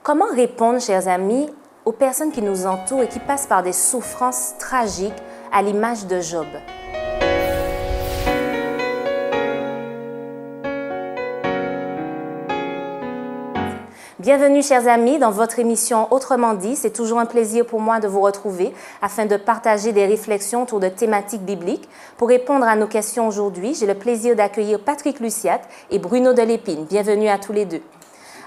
Comment répondre, chers amis, aux personnes qui nous entourent et qui passent par des souffrances tragiques à l'image de Job? Bienvenue, chers amis, dans votre émission Autrement dit. C'est toujours un plaisir pour moi de vous retrouver afin de partager des réflexions autour de thématiques bibliques. Pour répondre à nos questions aujourd'hui, j'ai le plaisir d'accueillir Patrick Luciat et Bruno Delépine. Bienvenue à tous les deux.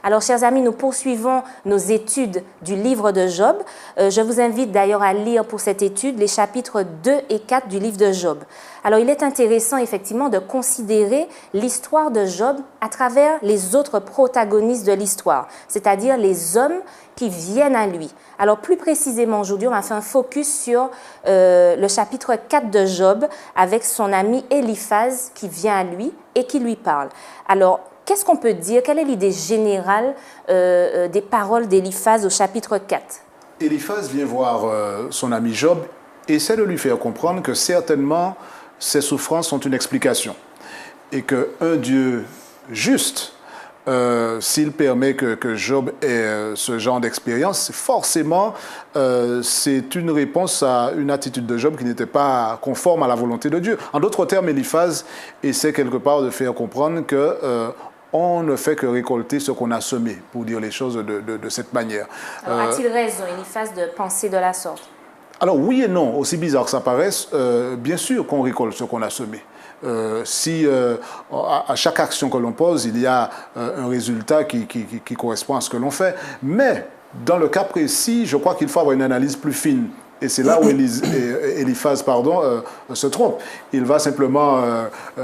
Alors, chers amis, nous poursuivons nos études du livre de Job. Je vous invite d'ailleurs à lire pour cette étude les chapitres 2 et 4 du livre de Job. Alors, il est intéressant effectivement de considérer l'histoire de Job à travers les autres protagonistes de l'histoire, c'est-à-dire les hommes qui viennent à lui. Alors, plus précisément aujourd'hui, on va faire un focus sur le chapitre 4 de Job avec son ami Éliphaz qui vient à lui et qui lui parle. Alors, qu'est-ce qu'on peut dire? Quelle est l'idée générale des paroles d'Éliphaz au chapitre 4? Éliphaz vient voir son ami Job et essaie de lui faire comprendre que certainement ses souffrances sont une explication. Et qu'un Dieu juste, s'il permet que Job ait ce genre d'expérience, forcément, c'est une réponse à une attitude de Job qui n'était pas conforme à la volonté de Dieu. En d'autres termes, Éliphaz essaie quelque part de faire comprendre que on ne fait que récolter ce qu'on a semé, pour dire les choses de cette manière. Alors, a-t-il raison, Éliphaz, de penser de la sorte? Alors oui et non, aussi bizarre que ça paraisse, bien sûr qu'on récolte ce qu'on a semé. Si à chaque action que l'on pose, il y a un résultat qui correspond à ce que l'on fait, mais dans le cas précis, je crois qu'il faut avoir une analyse plus fine. Et c'est là où Éliphaz se trompe. Il va simplement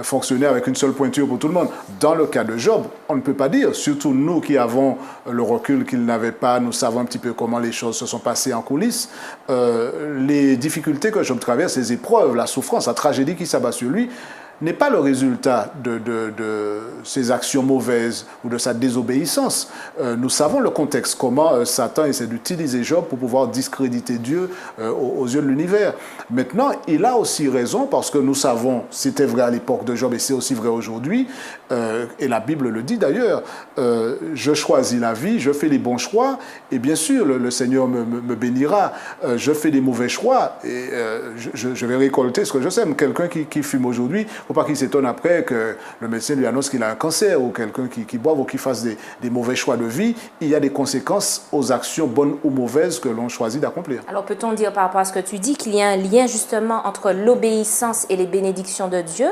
fonctionner avec une seule pointure pour tout le monde. Dans le cas de Job, on ne peut pas dire, surtout nous qui avons le recul qu'il n'avait pas, nous savons un petit peu comment les choses se sont passées en coulisses, les difficultés que Job traverse, les épreuves, la souffrance, la tragédie qui s'abat sur lui, n'est pas le résultat de ses actions mauvaises ou de sa désobéissance. Nous savons le contexte, comment Satan essaie d'utiliser Job pour pouvoir discréditer Dieu aux yeux de l'univers. Maintenant, il a aussi raison parce que nous savons, c'était vrai à l'époque de Job et c'est aussi vrai aujourd'hui, et la Bible le dit d'ailleurs, je choisis la vie, je fais les bons choix et bien sûr le Seigneur me bénira. Je fais des mauvais choix et je vais récolter ce que je sème. Quelqu'un qui fume aujourd'hui, il ne faut pas qu'il s'étonne après que le médecin lui annonce qu'il a un cancer ou quelqu'un qui boive ou qui fasse des mauvais choix de vie. Il y a des conséquences aux actions bonnes ou mauvaises que l'on choisit d'accomplir. Alors peut-on dire par rapport à ce que tu dis qu'il y a un lien justement entre l'obéissance et les bénédictions de Dieu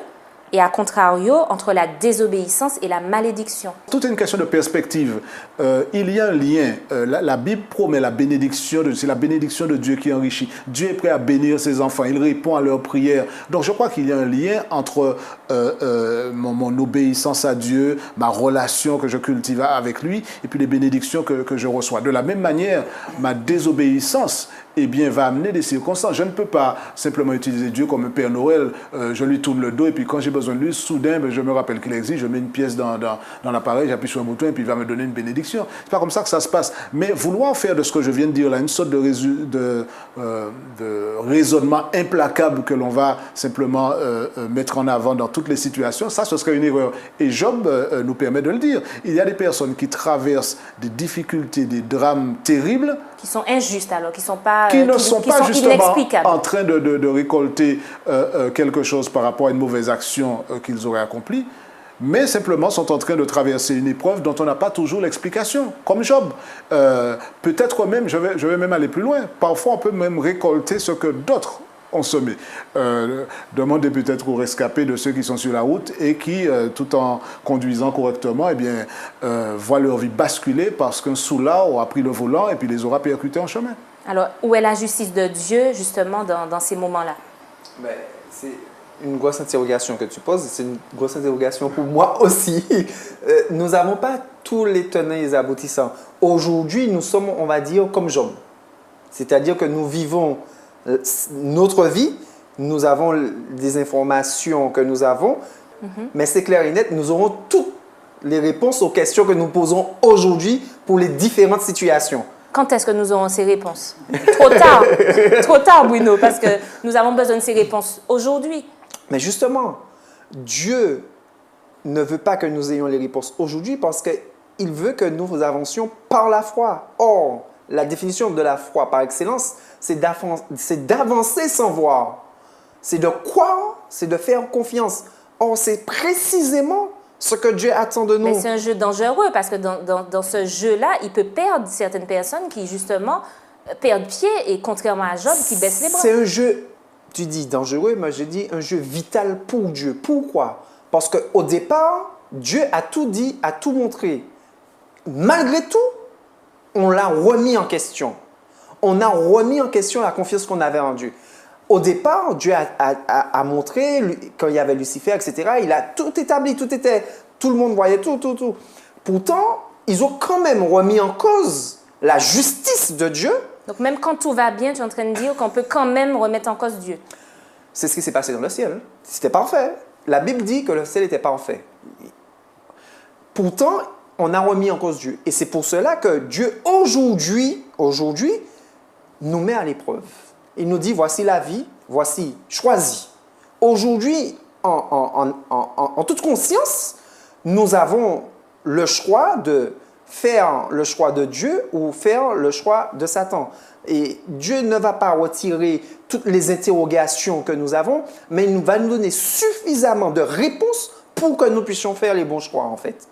et à contrario entre la désobéissance et la malédiction? Tout est une question de perspective. Il y a un lien. La Bible promet la bénédiction, c'est la bénédiction de Dieu qui enrichit. Dieu est prêt à bénir ses enfants. Il répond à leurs prières. Donc je crois qu'il y a un lien entre mon obéissance à Dieu, ma relation que je cultive avec lui, et puis les bénédictions que je reçois. De la même manière, ma désobéissance va amener des circonstances. Je ne peux pas simplement utiliser Dieu comme un Père Noël. Je lui tourne le dos et puis quand j'ai besoin de lui, soudain, je me rappelle qu'il existe, je mets une pièce dans l'appareil, j'appuie sur un bouton et puis il va me donner une bénédiction. C'est pas comme ça que ça se passe. Mais vouloir faire de ce que je viens de dire là une sorte de raisonnement implacable que l'on va simplement mettre en avant dans toutes les situations, ça, ce serait une erreur. Et Job nous permet de le dire. Il y a des personnes qui traversent des difficultés, des drames terribles, qui sont injustes alors, qui ne sont pas justement inexplicables, en train de récolter quelque chose par rapport à une mauvaise action qu'ils auraient accomplie, mais simplement sont en train de traverser une épreuve dont on n'a pas toujours l'explication, comme Job. Peut-être même, je vais même aller plus loin, parfois on peut même récolter ce que d'autres ont semé. Demandez peut-être aux rescapés de ceux qui sont sur la route et qui, tout en conduisant correctement, voient leur vie basculer parce qu'un soulard a pris le volant et puis les aura percutés en chemin. Alors, où est la justice de Dieu, justement, dans ces moments-là? C'est une grosse interrogation que tu poses. C'est une grosse interrogation pour moi aussi. Nous n'avons pas tous les tenants et les aboutissants. Aujourd'hui, nous sommes, on va dire, comme Job. C'est-à-dire que nous vivons notre vie, nous avons des informations que nous avons, mais c'est clair et net, nous aurons toutes les réponses aux questions que nous posons aujourd'hui pour les différentes situations. Quand est-ce que nous aurons ces réponses? Trop tard, Bruno, parce que nous avons besoin de ces réponses aujourd'hui. Mais justement, Dieu ne veut pas que nous ayons les réponses aujourd'hui parce que il veut que nous avancions par la foi. Or, la définition de la foi par excellence, c'est d'avancer sans voir. C'est de croire, c'est de faire confiance. Or, c'est précisément ce que Dieu attend de nous. Mais c'est un jeu dangereux parce que dans ce jeu-là, il peut perdre certaines personnes qui, justement, perdent pied et contrairement à Job, qui baissent les bras. C'est un jeu, tu dis dangereux, moi je dis un jeu vital pour Dieu. Pourquoi? Parce qu'au départ, Dieu a tout dit, a tout montré. Malgré tout, on l'a remis en question. On a remis en question la confiance qu'on avait en Dieu. Au départ, Dieu a montré, quand il y avait Lucifer, etc., il a tout établi, tout le monde voyait tout. Pourtant, ils ont quand même remis en cause la justice de Dieu. Donc même quand tout va bien, tu es en train de dire qu'on peut quand même remettre en cause Dieu. C'est ce qui s'est passé dans le ciel. C'était parfait. La Bible dit que le ciel était parfait. Pourtant, on a remis en cause Dieu. Et c'est pour cela que Dieu, aujourd'hui, nous met à l'épreuve. Il nous dit, voici la vie, voici, choisis. Aujourd'hui, en toute conscience, nous avons le choix de faire le choix de Dieu ou faire le choix de Satan. Et Dieu ne va pas retirer toutes les interrogations que nous avons, mais il va nous donner suffisamment de réponses pour que nous puissions faire les bons choix, en fait,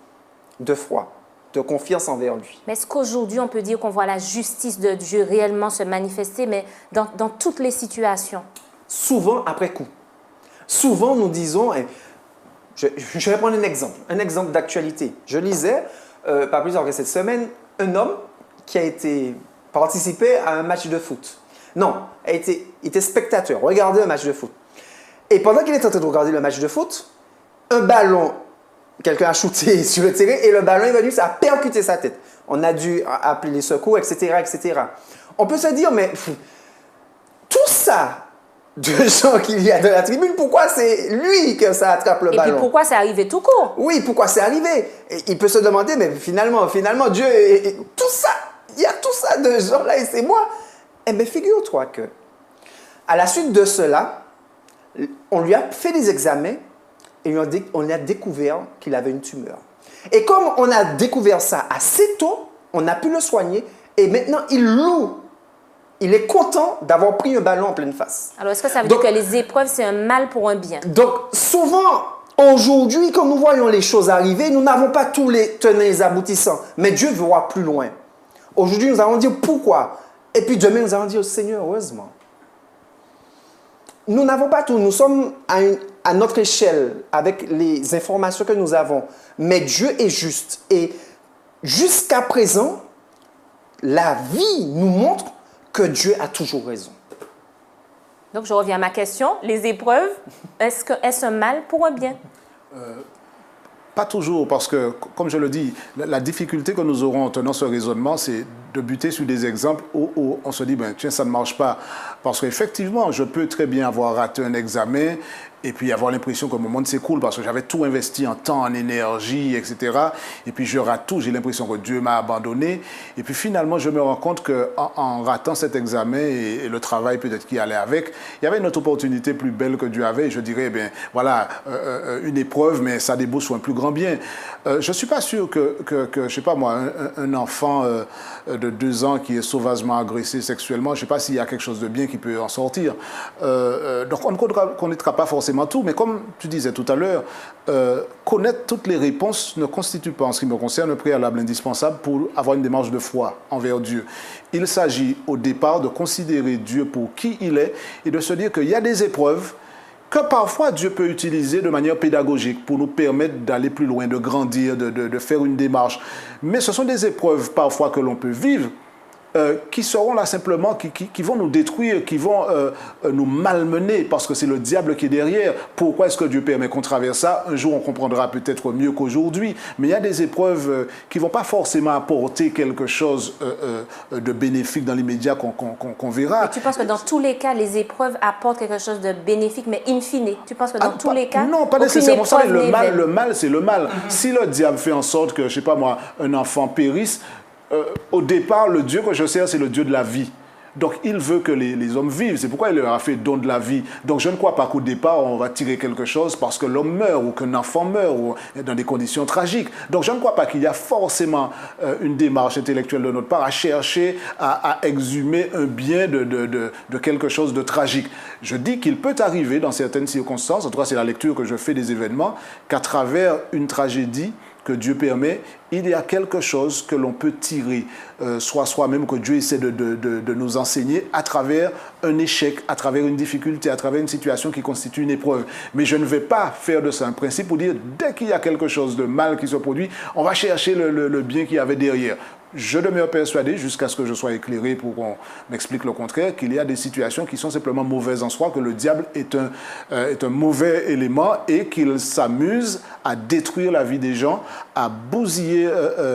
de foi, de confiance envers lui. Mais est-ce qu'aujourd'hui, on peut dire qu'on voit la justice de Dieu réellement se manifester, mais dans toutes les situations? Souvent après coup. Souvent, nous disons, je vais prendre un exemple d'actualité. Je lisais, pas plus tard que cette semaine, un homme qui a participé à un match de foot. Non, il était spectateur, regardait un match de foot. Et pendant qu'il était en train de regarder le match de foot, un ballon, quelqu'un a shooté sur le terrain et le ballon est venu, ça a percuté sa tête. On a dû appeler les secours, etc., etc. On peut se dire, mais tout ça, de gens qu'il y a dans la tribune, pourquoi c'est lui que ça attrape le ballon? Et puis pourquoi c'est arrivé tout court? Oui, pourquoi c'est arrivé? Et il peut se demander, mais finalement, Dieu, tout ça, il y a tout ça de gens là et c'est moi. Eh bien, figure-toi que, à la suite de cela, on lui a fait des examens et on a découvert qu'il avait une tumeur. Et comme on a découvert ça assez tôt, on a pu le soigner et maintenant il loue. Il est content d'avoir pris un ballon en pleine face. Alors, est-ce que ça veut dire que les épreuves, c'est un mal pour un bien? Donc, souvent, aujourd'hui, quand nous voyons les choses arriver, nous n'avons pas tous les tenants et les aboutissants. Mais Dieu veut voir plus loin. Aujourd'hui, nous allons dire pourquoi. Et puis demain, nous allons dire, Seigneur, heureusement. Nous n'avons pas tout. Nous sommes à notre échelle avec les informations que nous avons. Mais Dieu est juste. Et jusqu'à présent, la vie nous montre que Dieu a toujours raison. Donc, je reviens à ma question. Les épreuves, est-ce un mal pour un bien? Pas toujours, parce que, comme je le dis, la difficulté que nous aurons en tenant ce raisonnement, c'est de buter sur des exemples où on se dit, ben, tiens, ça ne marche pas. Parce qu'effectivement, je peux très bien avoir raté un examen et puis avoir l'impression que mon monde s'écoule parce que j'avais tout investi en temps, en énergie, etc. Et puis je rate tout, j'ai l'impression que Dieu m'a abandonné. Et puis finalement, je me rends compte qu'en ratant cet examen et le travail peut-être qui allait avec, il y avait une autre opportunité plus belle que Dieu avait. Et je dirais, bien, voilà, une épreuve, mais ça débouche sur un plus grand bien. Je ne suis pas sûr que je ne sais pas moi, un enfant de 2 ans qui est sauvagement agressé sexuellement, je ne sais pas s'il y a quelque chose de bien qui peut en sortir. Donc on ne connaîtra pas forcément tout, mais comme tu disais tout à l'heure, connaître toutes les réponses ne constitue pas, en ce qui me concerne, un préalable indispensable pour avoir une démarche de foi envers Dieu. Il s'agit au départ de considérer Dieu pour qui il est et de se dire qu'il y a des épreuves que parfois Dieu peut utiliser de manière pédagogique pour nous permettre d'aller plus loin, de grandir, de faire une démarche. Mais ce sont des épreuves parfois que l'on peut vivre qui seront là simplement, qui vont nous détruire, qui vont nous malmener parce que c'est le diable qui est derrière. Pourquoi est-ce que Dieu permet qu'on traverse ça? Un jour, on comprendra peut-être mieux qu'aujourd'hui. Mais il y a des épreuves qui ne vont pas forcément apporter quelque chose de bénéfique dans l'immédiat qu'on verra. Et tu penses que dans tous les cas, les épreuves apportent quelque chose de bénéfique, mais in fine? Tu penses que dans tous les cas, non, pas nécessairement ça. Le mal, c'est le mal. Si le diable fait en sorte que, je ne sais pas moi, un enfant périsse, au départ, le Dieu que je sers, c'est le Dieu de la vie. Donc, il veut que les hommes vivent. C'est pourquoi il leur a fait don de la vie. Donc, je ne crois pas qu'au départ, on va tirer quelque chose parce que l'homme meurt ou qu'un enfant meurt ou dans des conditions tragiques. Donc, je ne crois pas qu'il y a forcément une démarche intellectuelle de notre part à chercher à exhumer un bien de quelque chose de tragique. Je dis qu'il peut arriver dans certaines circonstances, en tout cas, c'est la lecture que je fais des événements, qu'à travers une tragédie que Dieu permet, il y a quelque chose que l'on peut tirer, soit soi-même, que Dieu essaie de nous enseigner à travers un échec, à travers une difficulté, à travers une situation qui constitue une épreuve. Mais je ne vais pas faire de ça un principe pour dire, dès qu'il y a quelque chose de mal qui se produit, on va chercher le bien qu'il y avait derrière. Je demeure persuadé, jusqu'à ce que je sois éclairé pour qu'on m'explique le contraire, qu'il y a des situations qui sont simplement mauvaises en soi, que le diable est un mauvais élément et qu'il s'amuse à détruire la vie des gens, à bousiller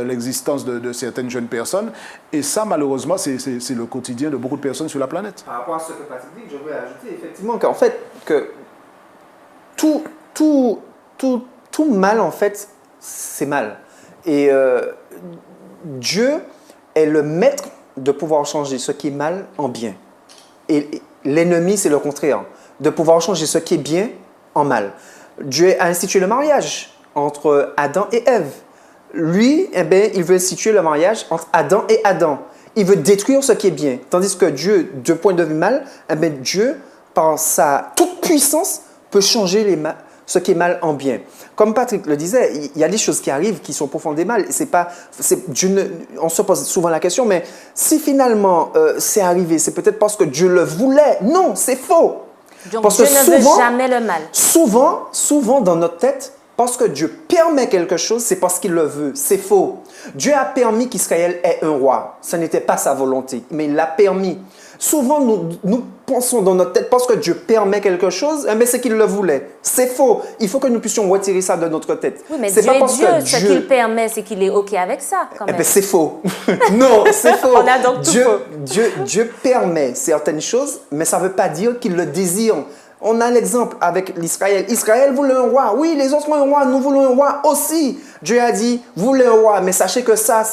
l'existence de certaines jeunes personnes. Et ça, malheureusement, c'est le quotidien de beaucoup de personnes sur la planète. Par rapport à ce que Patrick dit, je veux ajouter effectivement qu'en fait, que tout mal, en fait, c'est mal. Et Dieu est le maître de pouvoir changer ce qui est mal en bien. Et l'ennemi, c'est le contraire, de pouvoir changer ce qui est bien en mal. Dieu a institué le mariage entre Adam et Ève. Lui, eh bien, il veut instituer le mariage entre Adam et Adam. Il veut détruire ce qui est bien. Tandis que Dieu, de point de vue mal, eh bien, Dieu, par sa toute puissance, peut changer ce qui est mal en bien. Comme Patrick le disait, il y a des choses qui arrivent qui sont profondément mal. On se pose souvent la question, mais si finalement c'est arrivé, c'est peut-être parce que Dieu le voulait. Non, c'est faux. Donc parce Dieu que ne veut jamais le mal. Souvent dans notre tête, parce que Dieu permet quelque chose, c'est parce qu'il le veut. C'est faux. Dieu a permis qu'Israël ait un roi. Ce n'était pas sa volonté, mais il l'a permis. Souvent, nous pensons dans notre tête, parce que Dieu permet quelque chose, mais c'est qu'il le voulait. C'est faux. Il faut que nous puissions retirer ça de notre tête. Oui, mais Dieu est Dieu. Ce qu'il permet, c'est qu'il est OK avec ça, quand même. Eh bien, c'est faux. Non, c'est faux. On a donc tout faux. Dieu permet certaines choses, mais ça ne veut pas dire qu'il le désire. On a l'exemple avec l'Israël. Israël voulait un roi. Oui, les autres ont un roi. Nous voulons un roi aussi. Dieu a dit, vous voulez un roi, mais sachez que ça.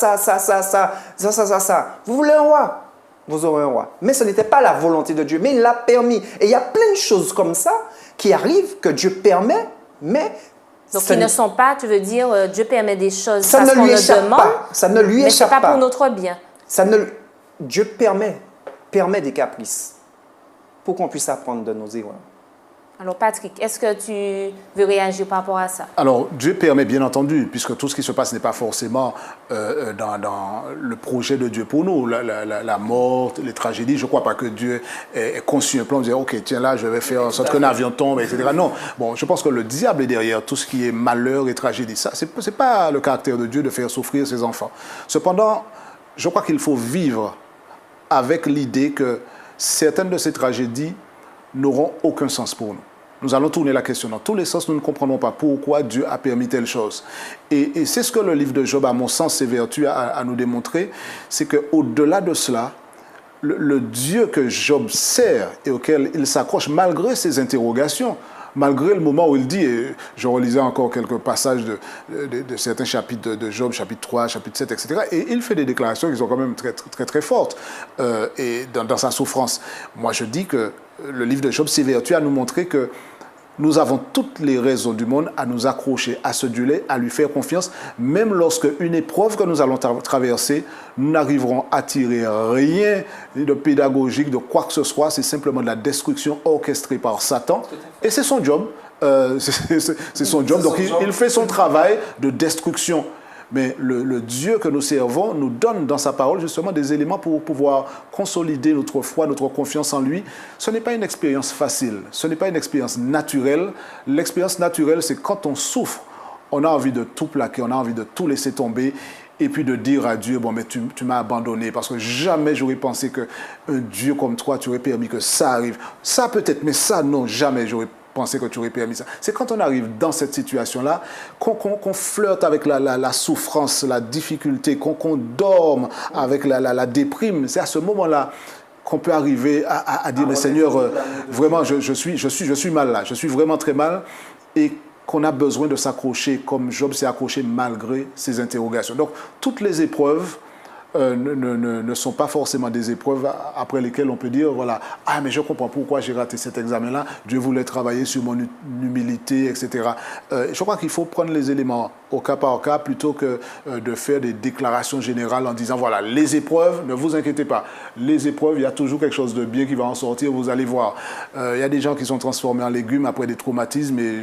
Vous voulez un roi, vous aurez un roi. Mais ce n'était pas la volonté de Dieu, mais il l'a permis. Et il y a plein de choses comme ça qui arrivent, que Dieu permet, mais... Donc, ils ne sont pas, tu veux dire, Dieu permet des choses ça parce ne qu'on lui le échappe demande, pas. Ça ne lui mais échappe ce n'est pas. pas pour notre bien. Dieu permet des caprices pour qu'on puisse apprendre de nos erreurs. Alors, Patrick, est-ce que tu veux réagir par rapport à ça? Alors, Dieu permet, bien entendu, puisque tout ce qui se passe n'est pas forcément dans le projet de Dieu pour nous. La mort, les tragédies, je ne crois pas que Dieu ait conçu un plan de dire, OK, tiens là, je vais faire en sorte qu'un avion tombe, etc. Non. Bon, je pense que le diable est derrière tout ce qui est malheur et tragédie. Ça, ce n'est pas le caractère de Dieu de faire souffrir ses enfants. Cependant, je crois qu'il faut vivre avec l'idée que certaines de ces tragédies n'auront aucun sens pour nous. Nous allons tourner la question dans tous les sens, nous ne comprenons pas pourquoi Dieu a permis telle chose. Et c'est ce que le livre de Job, à mon sens, s'évertue à nous démontrer, c'est qu'au-delà de cela, le Dieu que Job sert et auquel il s'accroche, malgré ses interrogations, malgré le moment où il dit, et je relisais encore quelques passages de certains chapitres de Job, chapitre 3, chapitre 7, etc., et il fait des déclarations qui sont quand même très, très, très fortes et dans sa souffrance. Moi, je dis que le livre de Job s'évertue à nous montrer que nous avons toutes les raisons du monde à nous accrocher à ce Dieu-là, à lui faire confiance, même lorsque une épreuve que nous allons traverser, nous n'arriverons à tirer rien de pédagogique, de quoi que ce soit, c'est simplement de la destruction orchestrée par Satan. Et c'est son job. C'est son job. Donc il fait son travail de destruction. Mais le Dieu que nous servons nous donne dans sa parole justement des éléments pour pouvoir consolider notre foi, notre confiance en lui. Ce n'est pas une expérience facile, ce n'est pas une expérience naturelle. L'expérience naturelle, c'est quand on souffre, on a envie de tout plaquer, on a envie de tout laisser tomber et puis de dire à Dieu, bon, mais tu m'as abandonné parce que jamais j'aurais pensé qu'un Dieu comme toi, tu aurais permis que ça arrive. Ça peut-être, mais ça non, jamais j'aurais penser que tu aurais permis ça. C'est quand on arrive dans cette situation-là qu'on flirte avec la souffrance, la difficulté, qu'on dorme avec la déprime. C'est à ce moment-là qu'on peut arriver à dire, mais Seigneur, vraiment, je suis mal là, je suis vraiment très mal, et qu'on a besoin de s'accrocher comme Job s'est accroché malgré ses interrogations. Donc, toutes les épreuves ne sont pas forcément des épreuves après lesquelles on peut dire, voilà, ah mais je comprends pourquoi j'ai raté cet examen-là, Dieu voulait travailler sur mon humilité, etc. Je crois qu'il faut prendre les éléments au cas par cas plutôt que de faire des déclarations générales en disant, voilà, les épreuves, ne vous inquiétez pas, les épreuves, il y a toujours quelque chose de bien qui va en sortir, vous allez voir. Il y a des gens qui sont transformés en légumes après des traumatismes et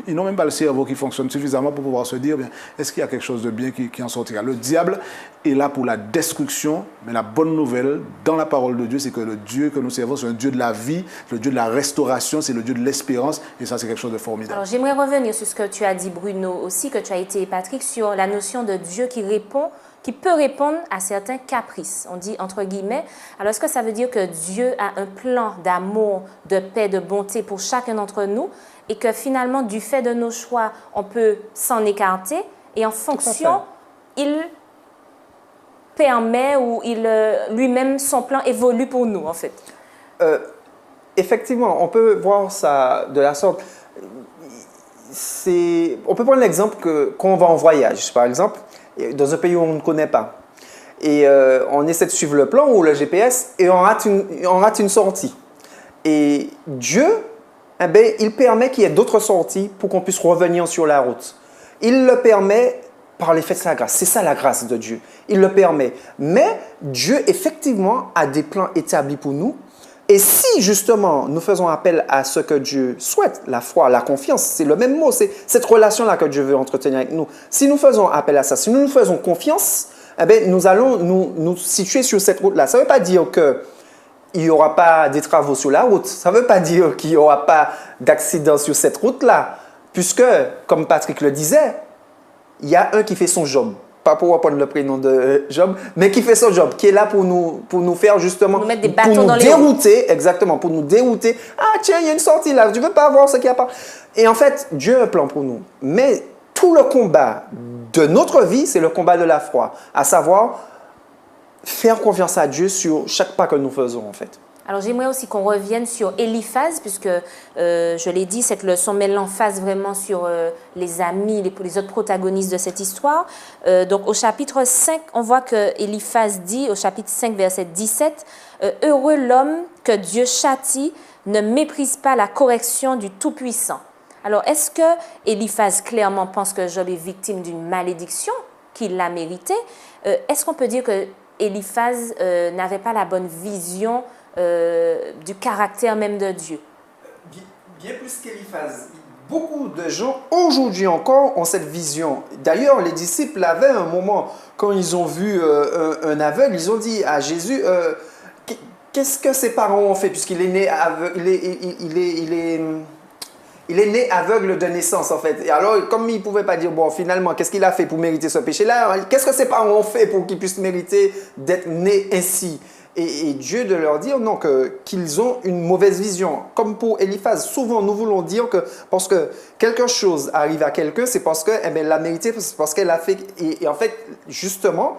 ils n'ont même pas le cerveau qui fonctionne suffisamment pour pouvoir se dire, est-ce qu'il y a quelque chose de bien qui en sortira? Le diable est là pour la destruction, mais la bonne nouvelle dans la parole de Dieu, c'est que le Dieu que nous servons, c'est un Dieu de la vie, le Dieu de la restauration, c'est le Dieu de l'espérance, et ça, c'est quelque chose de formidable. Alors, j'aimerais revenir sur ce que tu as dit, Bruno, aussi, que tu as été, Patrick, sur la notion de Dieu qui peut répondre à certains caprices, on dit entre guillemets. Alors, est-ce que ça veut dire que Dieu a un plan d'amour, de paix, de bonté pour chacun d'entre nous, et que finalement, du fait de nos choix, on peut s'en écarter, et en fonction, il permet ou lui-même, son plan évolue pour nous, en fait? Effectivement, on peut voir ça de la sorte. On peut prendre l'exemple qu'on va en voyage, par exemple, dans un pays où on ne connaît pas. Et on essaie de suivre le plan ou le GPS et on rate une sortie. Et Dieu, il permet qu'il y ait d'autres sorties pour qu'on puisse revenir sur la route. Il le permet par l'effet de sa grâce. C'est ça la grâce de Dieu. Il le permet. Mais Dieu, effectivement, a des plans établis pour nous. Et si, justement, nous faisons appel à ce que Dieu souhaite, la foi, la confiance, c'est le même mot, c'est cette relation-là que Dieu veut entretenir avec nous. Si nous faisons appel à ça, si nous nous faisons confiance, nous allons nous situer sur cette route-là. Ça ne veut pas dire qu'il n'y aura pas des travaux sur la route. Ça ne veut pas dire qu'il n'y aura pas d'accident sur cette route-là. Puisque, comme Patrick le disait, il y a un qui fait son job. Pas pour reprendre le prénom de Job, mais qui fait son job, qui est là pour nous faire justement, nous mettre des bâtons pour nous dans les dérouter, exactement, pour nous dérouter. Ah tiens, il y a une sortie là, tu veux pas voir ce qu'il y a pas. Et en fait, Dieu a un plan pour nous. Mais tout le combat de notre vie, c'est le combat de la foi, à savoir faire confiance à Dieu sur chaque pas que nous faisons en fait. Alors, j'aimerais aussi qu'on revienne sur Éliphaz, puisque, je l'ai dit, cette leçon met l'emphase vraiment sur les amis, les autres protagonistes de cette histoire. Donc, au chapitre 5, on voit que Éliphaz dit, au chapitre 5, verset 17, « Heureux l'homme que Dieu châtie, ne méprise pas la correction du Tout-Puissant. » Alors, est-ce que Éliphaz clairement pense que Job est victime d'une malédiction, qu'il l'a méritée? Est-ce qu'on peut dire que Éliphaz n'avait pas la bonne vision du caractère même de Dieu? Bien plus qu'Éliphaz. Beaucoup de gens, aujourd'hui encore, ont cette vision. D'ailleurs, les disciples avaient un moment, quand ils ont vu un aveugle, ils ont dit à Jésus, qu'est-ce que ses parents ont fait, puisqu'il est né aveugle, il est né aveugle de naissance, en fait. Et alors, comme il ne pouvait pas dire, bon, finalement, qu'est-ce qu'il a fait pour mériter ce péché-là? Qu'est-ce que ses parents ont fait pour qu'il puisse mériter d'être né ainsi? Et Dieu de leur dire non, qu'ils ont une mauvaise vision. Comme pour Éliphaz, souvent nous voulons dire que parce que quelque chose arrive à quelqu'un, c'est parce qu'elle l'a mérité, c'est parce qu'elle a fait. Et en fait, justement,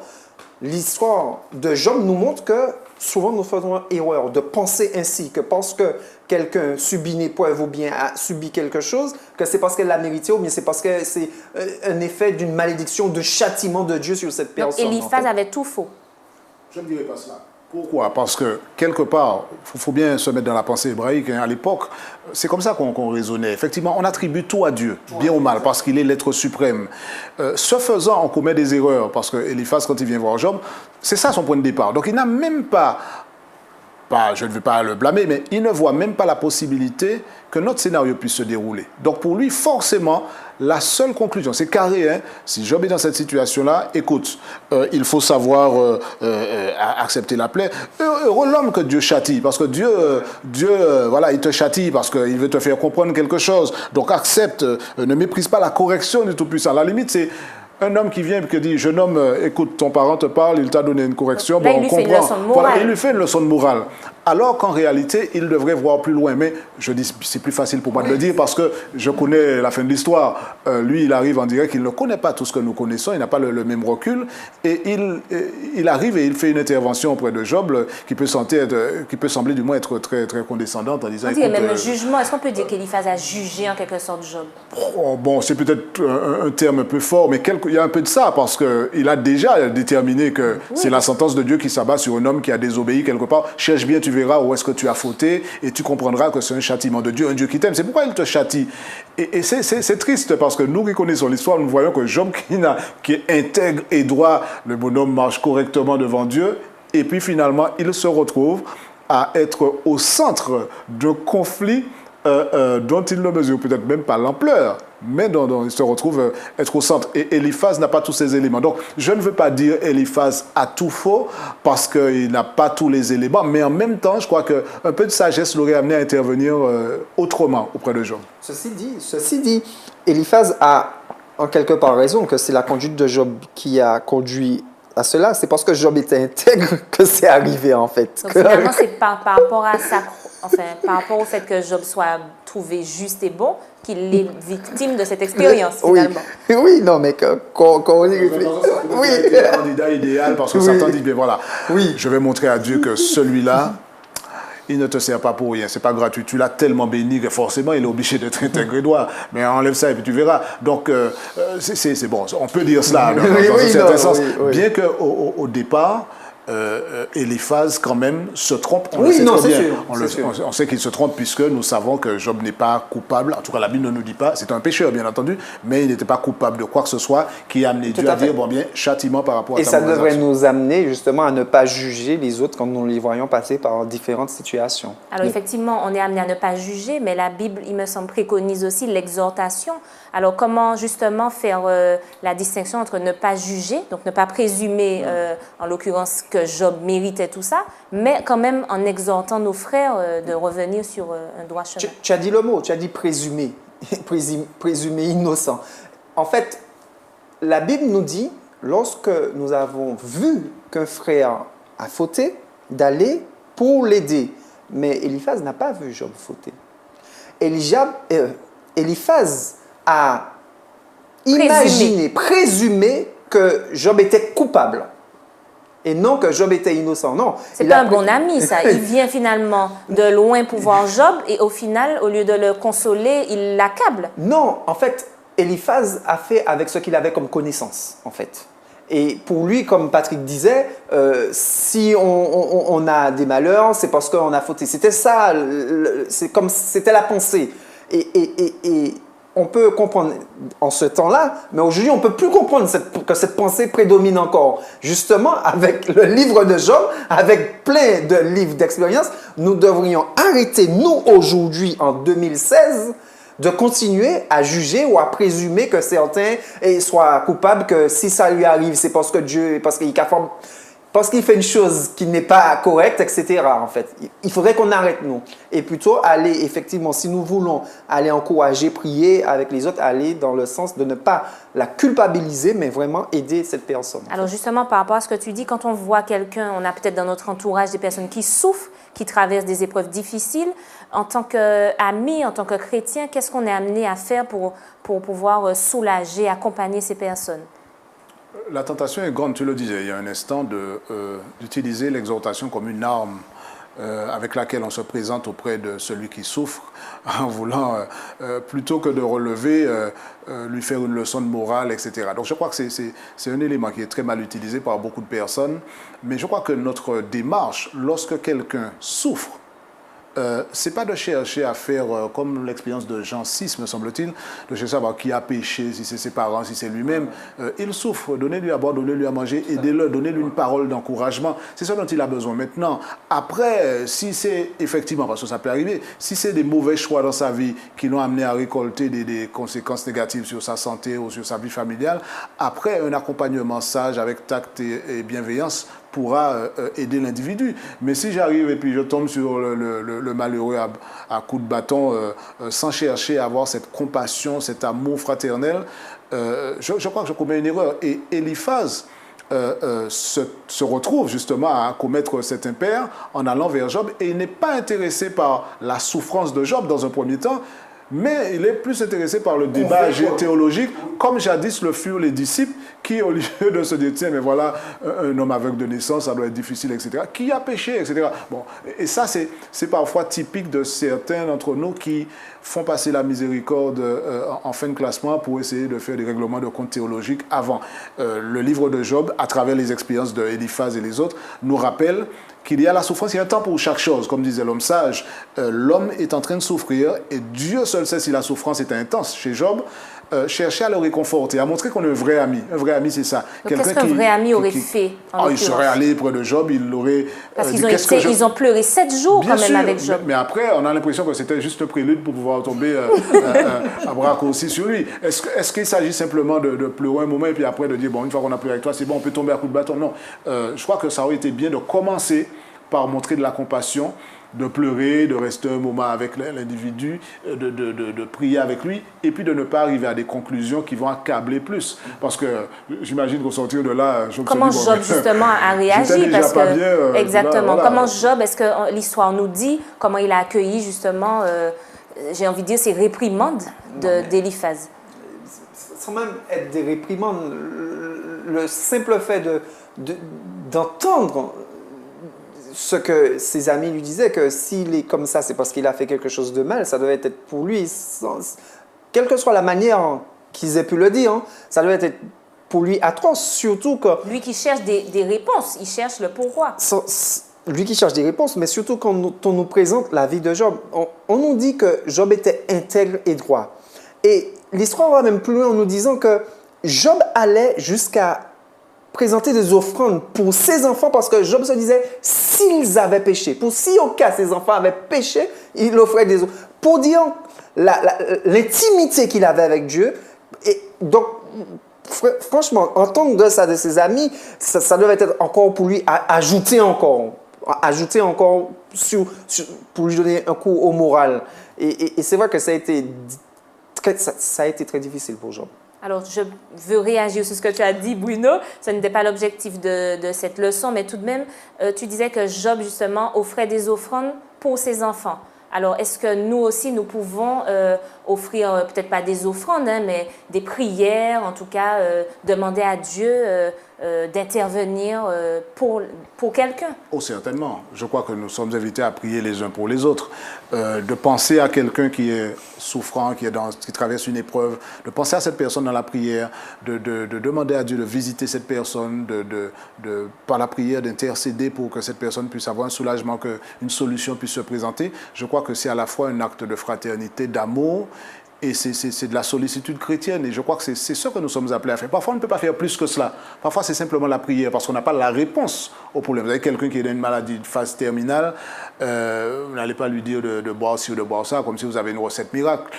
l'histoire de Job nous montre que souvent nous faisons erreur de penser ainsi, que parce que quelqu'un subit une épreuve ou bien a subi quelque chose, que c'est parce qu'elle l'a mérité ou bien c'est parce que c'est un effet d'une malédiction, de châtiment de Dieu sur cette personne. Donc Éliphaz avait tout faux. Je ne dirais pas cela. Pourquoi? Parce que, quelque part, il faut bien se mettre dans la pensée hébraïque. À l'époque, c'est comme ça qu'on raisonnait. Effectivement, on attribue tout à Dieu, bien ou mal, parce qu'il est l'être suprême. Ce faisant, on commet des erreurs, parce que Éliphaz, quand il vient voir Job, c'est ça son point de départ. Donc, il n'a même pas, je ne vais pas le blâmer, mais il ne voit même pas la possibilité que notre scénario puisse se dérouler. Donc, pour lui, forcément, la seule conclusion, c'est carré, hein, si Job est dans cette situation-là, écoute, il faut savoir accepter la plaie. Heureux l'homme que Dieu châtie, parce que Dieu, voilà, il te châtie parce qu'il veut te faire comprendre quelque chose. Donc accepte, ne méprise pas la correction du Tout-Puissant. À la limite, c'est un homme qui vient et qui dit, jeune homme, écoute, ton parent te parle, il t'a donné une correction, là, bon, il lui on fait comprend. une leçon de morale. Voilà, il lui fait une leçon de morale. Alors qu'en réalité, il devrait voir plus loin. Mais je dis, c'est plus facile pour moi de le dire parce que je connais la fin de l'histoire. Lui, il arrive en direct, il ne connaît pas tout ce que nous connaissons, il n'a pas le même recul. Et il arrive et il fait une intervention auprès de Job qui peut sembler du moins être très, très condescendante en disant... On dit même un jugement. Est-ce qu'on peut dire qu'Éliphaz a jugé en quelque sorte Job? Bon, c'est peut-être un terme un peu fort, mais quelque il y a un peu de ça, parce qu'il a déjà déterminé que c'est la sentence de Dieu qui s'abat sur un homme qui a désobéi quelque part. Cherche bien, tu verras où est-ce que tu as fauté, et tu comprendras que c'est un châtiment de Dieu, un Dieu qui t'aime. C'est pourquoi il te châtie. Et c'est triste, parce que nous reconnaissons l'histoire, nous voyons que Job, qui est intègre et droit, le bonhomme marche correctement devant Dieu, et puis finalement, il se retrouve à être au centre d'un conflit dont il ne mesure peut-être même pas l'ampleur, mais dont il se retrouve être au centre. Et Eliphaz n'a pas tous ces éléments. Donc, je ne veux pas dire Eliphaz a tout faux, parce qu'il n'a pas tous les éléments, mais en même temps, je crois qu'un peu de sagesse l'aurait amené à intervenir autrement auprès de Job. Ceci dit, Eliphaz a en quelque part raison que c'est la conduite de Job qui a conduit à cela. C'est parce que Job était intègre que c'est arrivé, en fait. Donc, finalement, c'est par rapport à ça, par rapport au fait que Job soit trouvé juste et bon, qu'il est victime de cette expérience, finalement. Oui, non, mais quand on y réfléchit... Oui. Le candidat idéal, parce que Satan dit, bien voilà, je vais montrer à Dieu que celui-là, il ne te sert pas pour rien, c'est pas gratuit. Tu l'as tellement béni que forcément, il est obligé d'être intégré droit. Mais enlève ça et puis tu verras. Donc, c'est bon, on peut dire cela dans un certain sens. Bien qu'au départ, Eliphaz, quand même, se trompe. On sait qu'il se trompe, puisque nous savons que Job n'est pas coupable. En tout cas, la Bible ne nous dit pas. C'est un pécheur, bien entendu, mais il n'était pas coupable de quoi que ce soit qui a amené Dieu à dire, bon bien, châtiment par rapport à ta mauvaise action. Et ça devrait nous amener, justement, à ne pas juger les autres quand nous les voyons passer par différentes situations. Alors, effectivement, on est amené à ne pas juger, mais la Bible, il me semble, préconise aussi l'exhortation. Alors, comment, justement, faire la distinction entre ne pas juger, donc ne pas présumer, en l'occurrence, que Job méritait tout ça, mais quand même en exhortant nos frères de revenir sur un droit chemin. Tu as dit le mot, tu as dit présumer, présumer innocent. En fait, la Bible nous dit, lorsque nous avons vu qu'un frère a fauté, d'aller pour l'aider. Mais Eliphaz n'a pas vu Job fauter. Eliphaz a imaginé, présumé que Job était coupable. Et non que Job était innocent, non. C'est pas un bon ami, ça. Il vient finalement de loin pour voir Job et au final, au lieu de le consoler, il l'accable. Non, en fait, Eliphaz a fait avec ce qu'il avait comme connaissance, en fait. Et pour lui, comme Patrick disait, si on a des malheurs, c'est parce qu'on a fauté. C'était ça, c'était la pensée. Et on peut comprendre en ce temps-là, mais aujourd'hui, on ne peut plus comprendre que cette pensée prédomine encore. Justement, avec le livre de Job, avec plein de livres d'expérience, nous devrions arrêter, nous, aujourd'hui, en 2016, de continuer à juger ou à présumer que certains soient coupables, que si ça lui arrive, c'est parce que Dieu, parce qu'il fait une chose qui n'est pas correcte, etc. En fait, il faudrait qu'on arrête, nous. Et plutôt aller, effectivement, si nous voulons aller encourager, prier avec les autres, aller dans le sens de ne pas la culpabiliser, mais vraiment aider cette personne. Alors justement, par rapport à ce que tu dis, quand on voit quelqu'un, on a peut-être dans notre entourage des personnes qui souffrent, qui traversent des épreuves difficiles, en tant qu'amis, en tant que chrétien, qu'est-ce qu'on est amené à faire pour pouvoir soulager, accompagner ces personnes? La tentation est grande, tu le disais il y a un instant, d'utiliser l'exhortation comme une arme avec laquelle on se présente auprès de celui qui souffre, en voulant, plutôt que de relever, lui faire une leçon de morale, etc. Donc je crois que c'est un élément qui est très mal utilisé par beaucoup de personnes, mais je crois que notre démarche, lorsque quelqu'un souffre, c'est pas de chercher à faire comme l'expérience de Jean 6, me semble-t-il, de chercher à savoir qui a péché, si c'est ses parents, si c'est lui-même. Il souffre, donnez-lui à boire, donnez-lui à manger, aidez-le, donnez-lui une parole d'encouragement. C'est ça dont il a besoin. Maintenant, après, si c'est effectivement, parce que ça peut arriver, si c'est des mauvais choix dans sa vie qui l'ont amené à récolter des conséquences négatives sur sa santé ou sur sa vie familiale, après un accompagnement sage avec tact et bienveillance pourra aider l'individu. Mais si j'arrive et puis je tombe sur le malheureux à coups de bâton sans chercher à avoir cette compassion, cet amour fraternel, je crois que je commets une erreur. Et Eliphaz se retrouve justement à commettre cet impair en allant vers Job et il n'est pas intéressé par la souffrance de Job dans un premier temps, Mais il est plus intéressé par le débat théologique, comme jadis le furent les disciples, qui au lieu de se dire, tiens, mais voilà, un homme aveugle de naissance, ça doit être difficile, etc., qui a péché, etc. Bon, et ça, c'est parfois typique de certains d'entre nous qui font passer la miséricorde en fin de classement pour essayer de faire des règlements de compte théologiques avant. Le livre de Job, à travers les expériences de Eliphaz et les autres, nous rappelle qu'il y a la souffrance, il y a un temps pour chaque chose. Comme disait l'homme sage, l'homme est en train de souffrir et Dieu seul sait si la souffrance est intense. Chez Job, chercher à le réconforter, à montrer qu'on est un vrai ami. Un vrai ami, c'est ça. Qu'est-ce qu'un vrai ami aurait fait en il serait allé près de Job, il l'aurait... Parce qu'ils ont pleuré 7 jours bien quand même sûr, avec Job. Mais après, on a l'impression que c'était juste un prélude pour pouvoir tomber à bras raccourcis sur lui. Est-ce qu'il s'agit simplement de pleurer un moment et puis après de dire, bon, une fois qu'on a pleuré avec toi, c'est bon, on peut tomber à coups de bâton? Non. Je crois que ça aurait été bien de commencer par montrer de la compassion, de pleurer, de rester un moment avec l'individu, de prier avec lui, et puis de ne pas arriver à des conclusions qui vont accabler plus. Parce que j'imagine qu'au sortir de là, comment Job justement a réagi? Parce que, bien, exactement. Voilà. Comment Job, est-ce que l'histoire nous dit comment il a accueilli justement, j'ai envie de dire, ces réprimandes d'Éliphaz? Sans même être des réprimandes, le simple fait d'entendre ce que ses amis lui disaient, que s'il est comme ça, c'est parce qu'il a fait quelque chose de mal, ça devait être pour lui, quelle que soit la manière qu'ils aient pu le dire, ça devait être pour lui atroce, surtout que... Lui qui cherche des réponses, il cherche le pourquoi. Lui qui cherche des réponses, mais surtout quand on nous présente la vie de Job, on nous dit que Job était intègre et droit. Et l'histoire va même plus loin en nous disant que Job allait jusqu'à présenter des offrandes pour ses enfants parce que Job se disait, s'ils avaient péché, pour si au cas ses enfants avaient péché, il offrait des offrandes. Pour dire l'intimité qu'il avait avec Dieu. Et donc, franchement, entendre de ça de ses amis, ça devait être encore pour lui ajouter encore pour lui donner un coup au moral. Et c'est vrai que ça a été très difficile pour Job. Alors, je veux réagir sur ce que tu as dit, Bruno. Ce n'était pas l'objectif de cette leçon, mais tout de même, tu disais que Job, justement, offrait des offrandes pour ses enfants. Alors, est-ce que nous aussi, nous pouvons offrir, peut-être pas des offrandes, hein, mais des prières, en tout cas, demander à Dieu d'intervenir pour quelqu'un? Oh, certainement. Je crois que nous sommes invités à prier les uns pour les autres, de penser à quelqu'un qui est souffrant, qui traverse une épreuve, de penser à cette personne dans la prière, de demander à Dieu de visiter cette personne, par la prière d'intercéder pour que cette personne puisse avoir un soulagement, qu'une solution puisse se présenter. Je crois que c'est à la fois un acte de fraternité, d'amour, et c'est de la sollicitude chrétienne. Et je crois que c'est ce que nous sommes appelés à faire. Parfois, on ne peut pas faire plus que cela. Parfois, c'est simplement la prière, parce qu'on n'a pas la réponse au problème. Vous avez quelqu'un qui est dans une maladie de phase terminale, vous n'allez pas lui dire de boire ci ou de boire ça, comme si vous avez une recette miracle.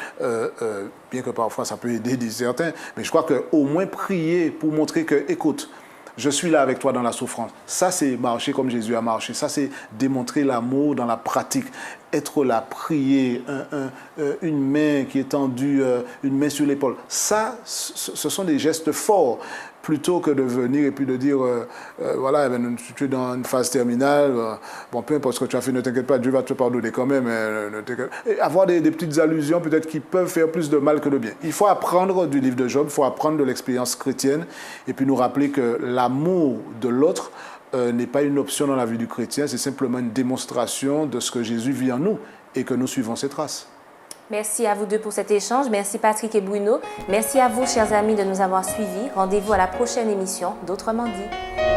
Bien que parfois, ça peut aider certains. Mais je crois qu'au moins prier pour montrer que, écoute, je suis là avec toi dans la souffrance. Ça, c'est marcher comme Jésus a marché. Ça, c'est démontrer l'amour dans la pratique. Être là, prier, une main qui est tendue, une main sur l'épaule. Ça, ce sont des gestes forts. Plutôt que de venir et puis de dire, voilà, tu es dans une phase terminale, bon, peu importe ce que tu as fait, ne t'inquiète pas, Dieu va te pardonner quand même. Et avoir des petites allusions peut-être qui peuvent faire plus de mal que de bien. Il faut apprendre du livre de Job, il faut apprendre de l'expérience chrétienne et puis nous rappeler que l'amour de l'autre n'est pas une option dans la vie du chrétien, c'est simplement une démonstration de ce que Jésus vit en nous et que nous suivons ses traces. Merci à vous deux pour cet échange. Merci Patrick et Bruno. Merci à vous, chers amis, de nous avoir suivis. Rendez-vous à la prochaine émission d'Autrement dit.